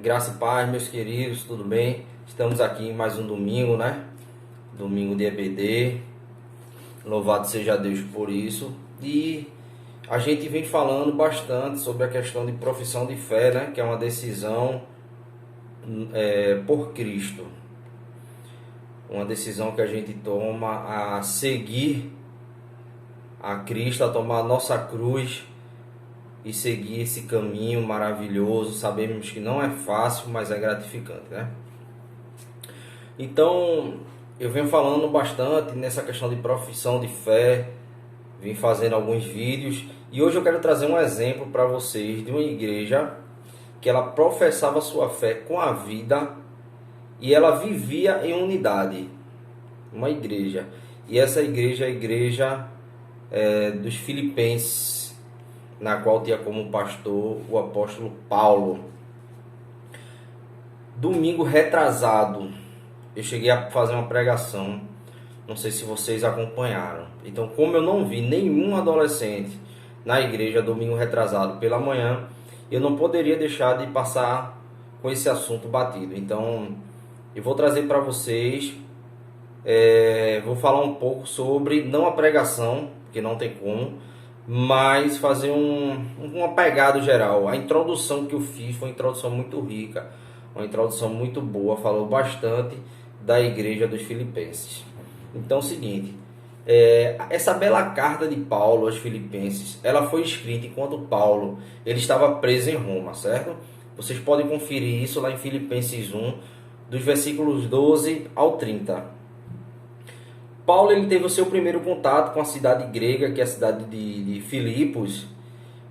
Graça e paz, meus queridos, tudo bem? Estamos aqui em mais um domingo, né? Domingo de EBD. Louvado seja Deus por isso. E a gente vem falando bastante sobre a questão de profissão de fé, né? Que é uma decisão por Cristo. Uma decisão que a gente toma a seguir a Cristo, a tomar a nossa cruz e seguir esse caminho maravilhoso. Sabemos que não é fácil, mas é gratificante, né? Então, eu venho falando bastante nessa questão de profissão de fé, vim fazendo alguns vídeos e hoje eu quero trazer um exemplo para vocês de uma igreja que ela professava sua fé com a vida e ela vivia em unidade. Uma igreja. E essa igreja é a igreja dos Filipenses, na qual tinha como pastor o apóstolo Paulo. Domingo retrasado, eu cheguei a fazer uma pregação, não sei se vocês acompanharam. Então, como eu não vi nenhum adolescente na igreja domingo retrasado pela manhã, eu não poderia deixar de passar com esse assunto batido. Então, eu vou trazer para vocês, vou falar um pouco sobre, não a pregação, porque não tem como, mas fazer um apegado geral. A introdução que eu fiz foi uma introdução muito rica, uma introdução muito boa, falou bastante da igreja dos Filipenses. Então é o seguinte, essa bela carta de Paulo aos Filipenses, ela foi escrita enquanto Paulo ele estava preso em Roma, certo? Vocês podem conferir isso lá em Filipenses 1, dos versículos 12 ao 30. Paulo ele teve o seu primeiro contato com a cidade grega, que é a cidade de Filipos.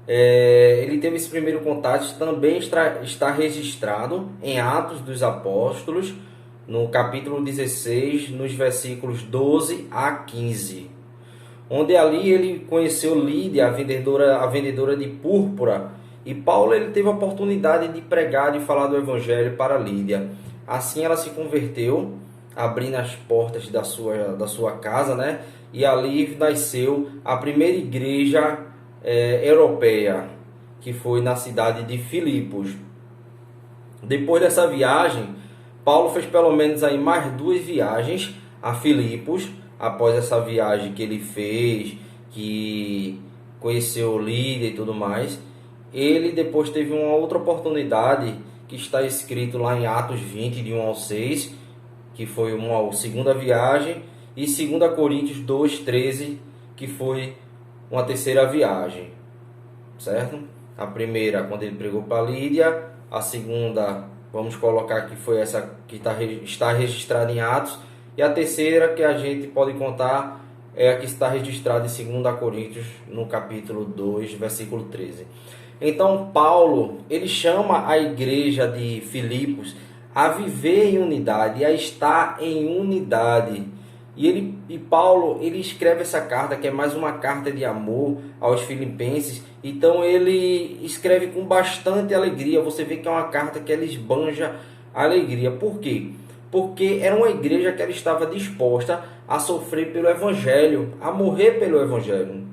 Ele teve esse primeiro contato, também está registrado em Atos dos Apóstolos, no capítulo 16, nos versículos 12 a 15. Onde ali ele conheceu Lídia, a vendedora de púrpura, e Paulo ele teve a oportunidade de pregar e falar do evangelho para Lídia. Assim ela se converteu, abrindo as portas da sua casa, né? E ali nasceu a primeira igreja europeia, que foi na cidade de Filipos. Depois dessa viagem, Paulo fez pelo menos aí mais 2 viagens a Filipos. Após essa viagem que ele fez, que conheceu Lídia e tudo mais, ele depois teve uma outra oportunidade que está escrito lá em Atos 20, de 1 ao 6, que foi uma segunda viagem, e 2 Coríntios 2:13, que foi uma terceira viagem, certo? A primeira, quando ele pregou para Lídia. A segunda, vamos colocar que foi essa que está registrada em Atos. E a terceira, que a gente pode contar, é a que está registrada em 2 Coríntios, no capítulo 2, versículo 13. Então, Paulo, ele chama a igreja de Filipos a viver em unidade, a estar em unidade. E Paulo, ele escreve essa carta, que é mais uma carta de amor aos filipenses. Então ele escreve com bastante alegria. Você vê que é uma carta que ela esbanja alegria. Por quê? Porque era uma igreja que ela estava disposta a sofrer pelo evangelho, a morrer pelo evangelho.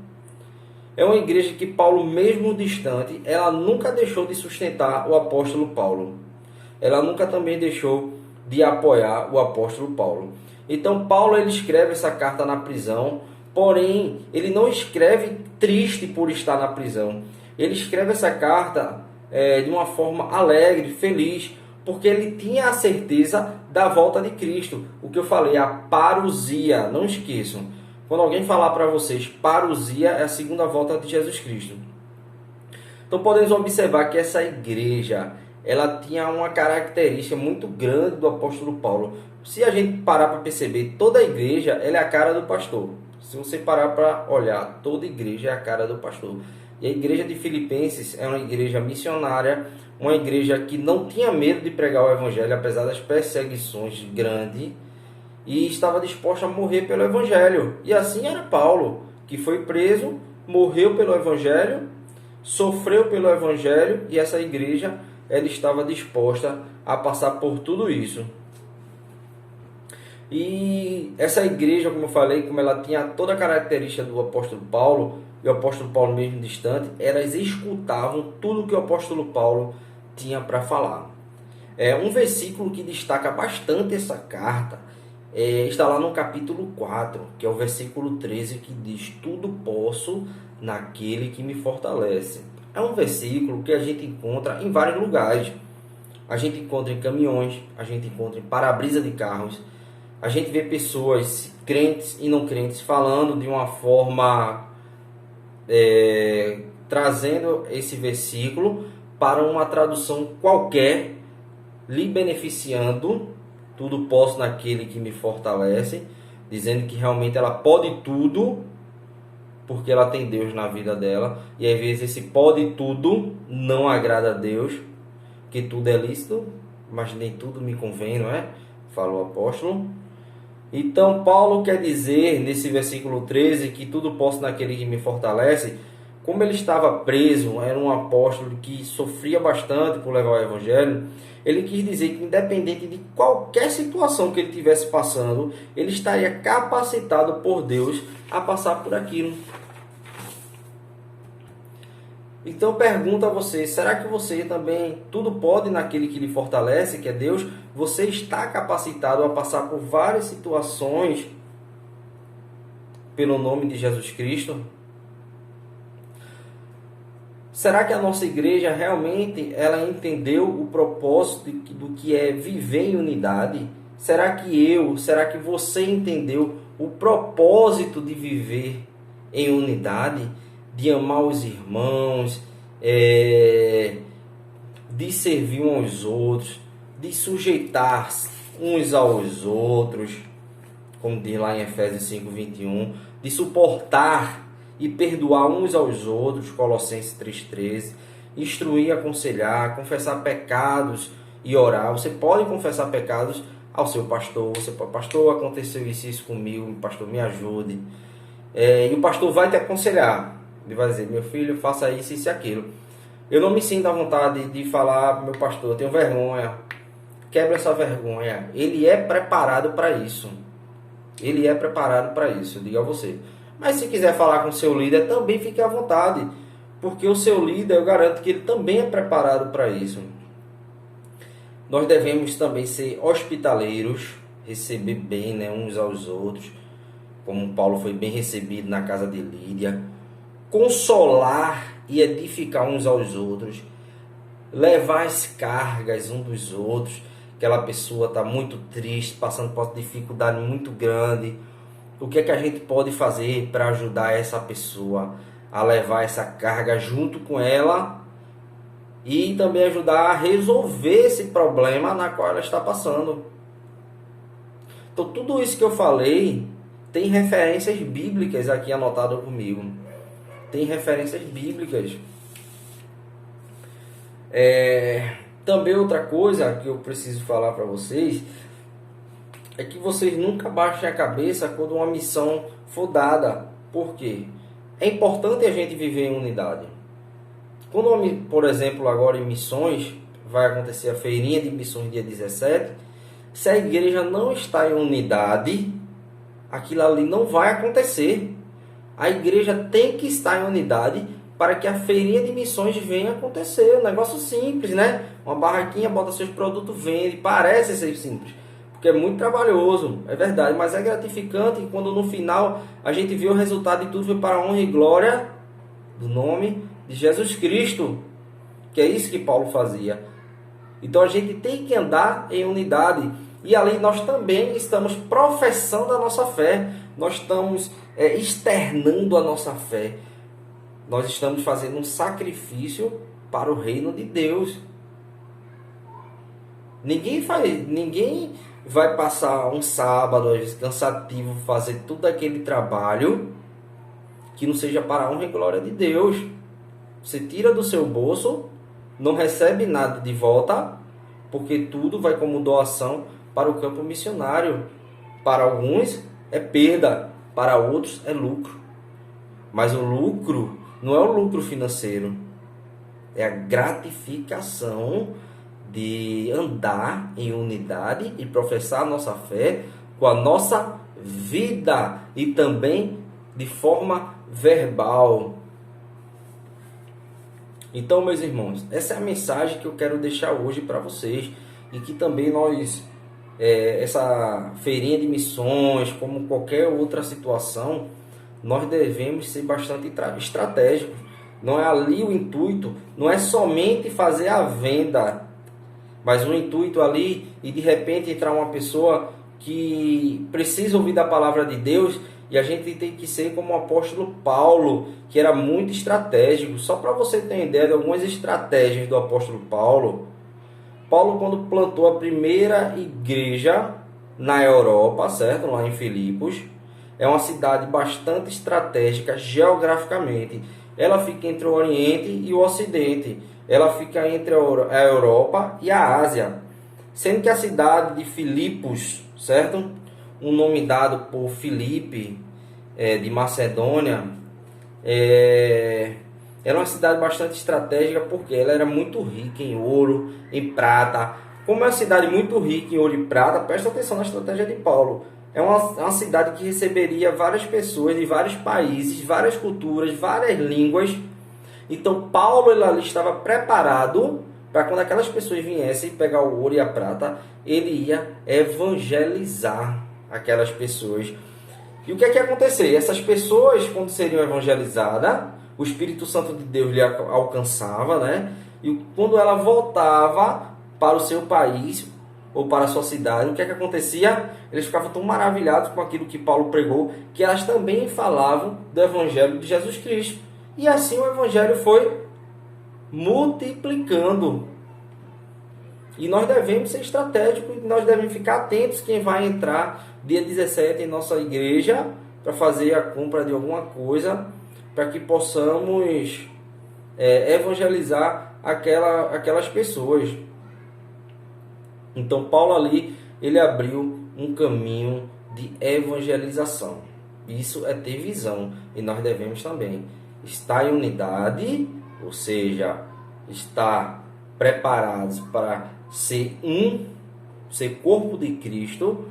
É uma igreja que Paulo, mesmo distante, ela nunca deixou de sustentar o apóstolo Paulo. Ela nunca também deixou de apoiar o apóstolo Paulo. Então Paulo ele escreve essa carta na prisão, porém ele não escreve triste por estar na prisão. Ele escreve essa carta de uma forma alegre, feliz, porque ele tinha a certeza da volta de Cristo. O que eu falei, a parousia, não esqueçam. Quando alguém falar para vocês, parousia é a segunda volta de Jesus Cristo. Então podemos observar que essa igreja, ela tinha uma característica muito grande do apóstolo Paulo. Se a gente parar para perceber, toda a igreja ela é a cara do pastor. Se você parar para olhar, toda igreja é a cara do pastor. E a igreja de Filipenses é uma igreja missionária, uma igreja que não tinha medo de pregar o evangelho, apesar das perseguições grandes, e estava disposta a morrer pelo evangelho. E assim era Paulo, que foi preso, morreu pelo evangelho, sofreu pelo evangelho, e essa igreja ela estava disposta a passar por tudo isso. E essa igreja, como eu falei, como ela tinha toda a característica do apóstolo Paulo, e o apóstolo Paulo mesmo distante, elas escutavam tudo que o apóstolo Paulo tinha para falar. Um versículo que destaca bastante essa carta está lá no capítulo 4, que é o versículo 13, que diz: tudo posso naquele que me fortalece. É um versículo que a gente encontra em vários lugares. A gente encontra em caminhões, a gente encontra em para-brisa de carros, a gente vê pessoas crentes e não crentes falando de uma forma, trazendo esse versículo para uma tradução qualquer, lhe beneficiando. Tudo posso naquele que me fortalece, dizendo que realmente ela pode tudo, porque ela tem Deus na vida dela. E às vezes esse pode tudo não agrada a Deus, que tudo é lícito, mas nem tudo me convém, não é? Fala o apóstolo. Então Paulo quer dizer nesse versículo 13 que tudo posso naquele que me fortalece. Como ele estava preso, era um apóstolo que sofria bastante por levar o evangelho, ele quis dizer que independente de qualquer situação que ele estivesse passando, ele estaria capacitado por Deus a passar por aquilo. Então pergunto a você, será que você também tudo pode naquele que lhe fortalece, que é Deus? Você está capacitado a passar por várias situações pelo nome de Jesus Cristo? Será que a nossa igreja realmente ela entendeu o propósito do que é viver em unidade? Será que você entendeu o propósito de viver em unidade? De amar os irmãos, de servir uns aos outros, de sujeitar uns aos outros, como diz lá em Efésios 5:21, de suportar e perdoar uns aos outros, Colossenses 3:13, instruir, aconselhar, confessar pecados e orar. Você pode confessar pecados ao seu pastor. Você pode: pastor, aconteceu isso comigo, pastor, me ajude. E o pastor vai te aconselhar. Ele vai dizer: meu filho, faça isso e aquilo. Eu não me sinto à vontade de falar: meu pastor, eu tenho vergonha. Quebra essa vergonha. Ele é preparado para isso. Ele é preparado para isso, eu digo a você. Mas se quiser falar com o seu líder, também fique à vontade. Porque o seu líder, eu garanto que ele também é preparado para isso. Nós devemos também ser hospitaleiros, receber bem, né, uns aos outros, como Paulo foi bem recebido na casa de Lídia. Consolar e edificar uns aos outros, levar as cargas uns dos outros. Aquela pessoa está muito triste, passando por uma dificuldade muito grande. O que é que a gente pode fazer para ajudar essa pessoa a levar essa carga junto com ela e também ajudar a resolver esse problema na qual ela está passando? Então, tudo isso que eu falei tem referências bíblicas aqui anotadas comigo. Tem referências bíblicas. Também outra coisa que eu preciso falar para vocês é que vocês nunca baixem a cabeça quando uma missão for dada. Por quê? É importante a gente viver em unidade. Quando, por exemplo, agora em missões, vai acontecer a feirinha de missões dia 17, se a igreja não está em unidade, aquilo ali não vai acontecer. A igreja tem que estar em unidade para que a feirinha de missões venha acontecer. Um negócio simples, né? Uma barraquinha, bota seus produtos, vende. Parece ser simples, porque é muito trabalhoso, é verdade, mas é gratificante quando no final a gente vê o resultado e tudo foi para a honra e glória do nome de Jesus Cristo, que é isso que Paulo fazia. Então a gente tem que andar em unidade. E ali nós também estamos professando a nossa fé. Nós estamos externando a nossa fé. Nós estamos fazendo um sacrifício para o reino de Deus. Ninguém vai passar um sábado, às vezes cansativo, fazer todo aquele trabalho que não seja para a honra e glória de Deus. Você tira do seu bolso, não recebe nada de volta, porque tudo vai como doação para o campo missionário. Para alguns é perda, para outros é lucro. Mas o lucro não é o lucro financeiro, é a gratificação de andar em unidade e professar a nossa fé com a nossa vida e também de forma verbal. Então, meus irmãos, essa é a mensagem que eu quero deixar hoje para vocês. e que também nós, essa feirinha de missões, como qualquer outra situação, nós devemos ser bastante estratégicos. Não é ali o intuito, não é somente fazer a venda, mas o intuito ali e de repente entrar uma pessoa que precisa ouvir da palavra de Deus, e a gente tem que ser como o apóstolo Paulo, que era muito estratégico. Só para você ter ideia de algumas estratégias do apóstolo Paulo. Paulo, quando plantou a primeira igreja na Europa, certo? Lá em Filipos, é uma cidade bastante estratégica geograficamente. Ela fica entre o Oriente e o Ocidente. Ela fica entre a Europa e a Ásia. Sendo que a cidade de Filipos, certo? Um nome dado por Filipe, de Macedônia, era uma cidade bastante estratégica porque ela era muito rica em ouro, em prata. Como é uma cidade muito rica em ouro e prata, presta atenção na estratégia de Paulo. É uma cidade que receberia várias pessoas de vários países, várias culturas, várias línguas. Então Paulo ele ali estava preparado para quando aquelas pessoas viessem pegar o ouro e a prata, ele ia evangelizar aquelas pessoas. E o que é que ia acontecer? Essas pessoas, quando seriam evangelizadas, o Espírito Santo de Deus lhe alcançava, né? E quando ela voltava para o seu país ou para a sua cidade, o que é que acontecia? Eles ficavam tão maravilhados com aquilo que Paulo pregou, que elas também falavam do Evangelho de Jesus Cristo. E assim o Evangelho foi multiplicando. E nós devemos ser estratégicos, nós devemos ficar atentos quem vai entrar dia 17 em nossa igreja para fazer a compra de alguma coisa, para que possamos evangelizar aquelas pessoas. Então Paulo ali, ele abriu um caminho de evangelização. Isso é ter visão, e nós devemos também estar em unidade, ou seja, estar preparados para ser corpo de Cristo,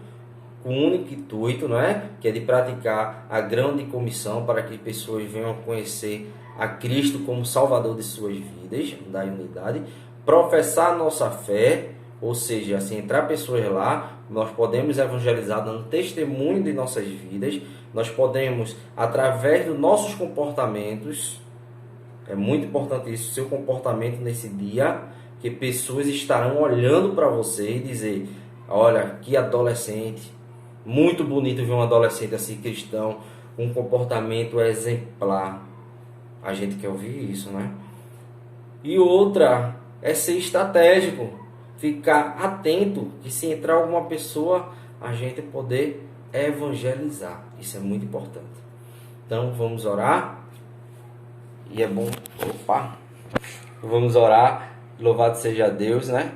com um único intuito, não é? Que é de praticar a grande comissão para que pessoas venham conhecer a Cristo como Salvador de suas vidas, da unidade, professar nossa fé, ou seja, assim, entrar pessoas lá, nós podemos evangelizar dando testemunho de nossas vidas, nós podemos, através dos nossos comportamentos, é muito importante isso, seu comportamento nesse dia, que pessoas estarão olhando para você e dizer, olha, que adolescente, muito bonito ver um adolescente assim, cristão, um comportamento exemplar. A gente quer ouvir isso, né? E outra é ser estratégico, ficar atento, que se entrar alguma pessoa, a gente poder evangelizar. Isso é muito importante. Então, vamos orar. E é bom, vamos orar. Louvado seja Deus, né?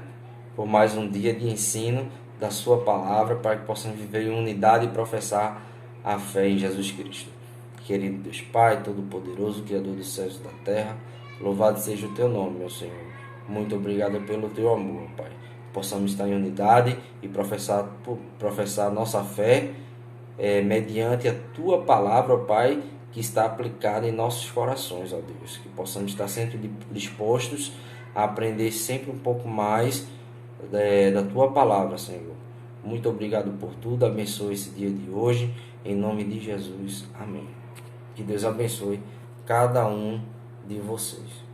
Por mais um dia de ensino da sua palavra, para que possamos viver em unidade e professar a fé em Jesus Cristo. Querido Deus Pai, Todo-Poderoso, Criador dos céus e da terra, louvado seja o Teu nome, meu Senhor. Muito obrigado pelo Teu amor, Pai. Possamos estar em unidade e professar a nossa fé mediante a Tua palavra, ó Pai, que está aplicada em nossos corações, ó Deus. Que possamos estar sempre dispostos a aprender sempre um pouco mais da Tua palavra, Senhor. Muito obrigado por tudo. Abençoe esse dia de hoje. Em nome de Jesus. Amém. Que Deus abençoe cada um de vocês.